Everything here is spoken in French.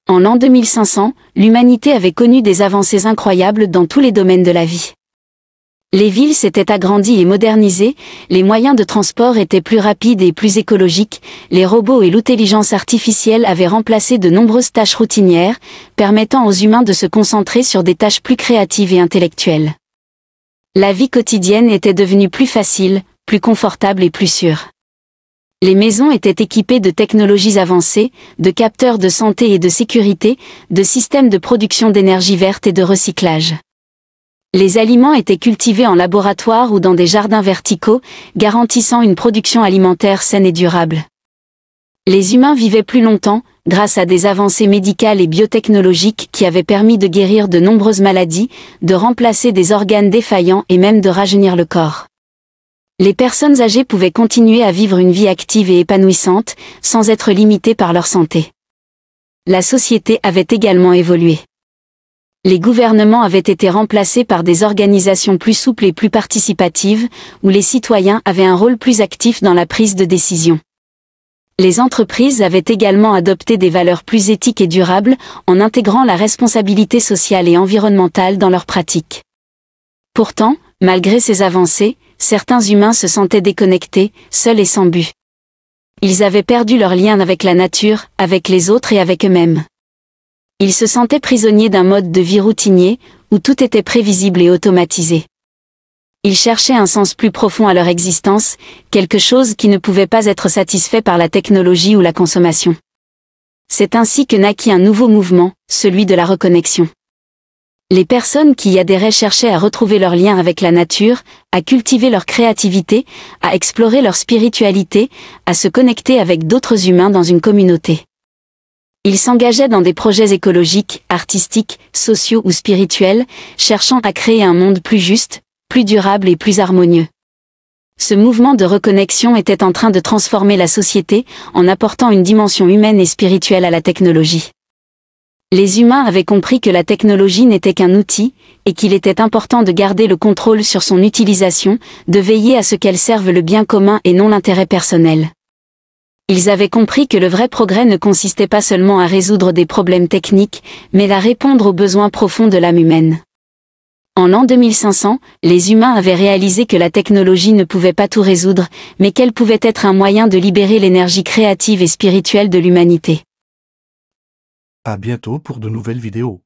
En l'an 2500, l'humanité avait connu des avancées incroyables dans tous les domaines de la vie. Les villes s'étaient agrandies et modernisées, les moyens de transport étaient plus rapides et plus écologiques, les robots et l'intelligence artificielle avaient remplacé de nombreuses tâches routinières, permettant aux humains de se concentrer sur des tâches plus créatives et intellectuelles. La vie quotidienne était devenue plus facile, plus confortable et plus sûre. Les maisons étaient équipées de technologies avancées, de capteurs de santé et de sécurité, de systèmes de production d'énergie verte et de recyclage. Les aliments étaient cultivés en laboratoire ou dans des jardins verticaux, garantissant une production alimentaire saine et durable. Les humains vivaient plus longtemps, grâce à des avancées médicales et biotechnologiques qui avaient permis de guérir de nombreuses maladies, de remplacer des organes défaillants et même de rajeunir le corps. Les personnes âgées pouvaient continuer à vivre une vie active et épanouissante, sans être limitées par leur santé. La société avait également évolué. Les gouvernements avaient été remplacés par des organisations plus souples et plus participatives, où les citoyens avaient un rôle plus actif dans la prise de décision. Les entreprises avaient également adopté des valeurs plus éthiques et durables, en intégrant la responsabilité sociale et environnementale dans leurs pratiques. Pourtant, malgré ces avancées, certains humains se sentaient déconnectés, seuls et sans but. Ils avaient perdu leur lien avec la nature, avec les autres et avec eux-mêmes. Ils se sentaient prisonniers d'un mode de vie routinier, où tout était prévisible et automatisé. Ils cherchaient un sens plus profond à leur existence, quelque chose qui ne pouvait pas être satisfait par la technologie ou la consommation. C'est ainsi que naquit un nouveau mouvement, celui de la reconnexion. Les personnes qui y adhéraient cherchaient à retrouver leur lien avec la nature, à cultiver leur créativité, à explorer leur spiritualité, à se connecter avec d'autres humains dans une communauté. Ils s'engageaient dans des projets écologiques, artistiques, sociaux ou spirituels, cherchant à créer un monde plus juste, plus durable et plus harmonieux. Ce mouvement de reconnexion était en train de transformer la société, en apportant une dimension humaine et spirituelle à la technologie. Les humains avaient compris que la technologie n'était qu'un outil, et qu'il était important de garder le contrôle sur son utilisation, de veiller à ce qu'elle serve le bien commun et non l'intérêt personnel. Ils avaient compris que le vrai progrès ne consistait pas seulement à résoudre des problèmes techniques, mais à répondre aux besoins profonds de l'âme humaine. En l'an 2500, les humains avaient réalisé que la technologie ne pouvait pas tout résoudre, mais qu'elle pouvait être un moyen de libérer l'énergie créative et spirituelle de l'humanité. À bientôt pour de nouvelles vidéos.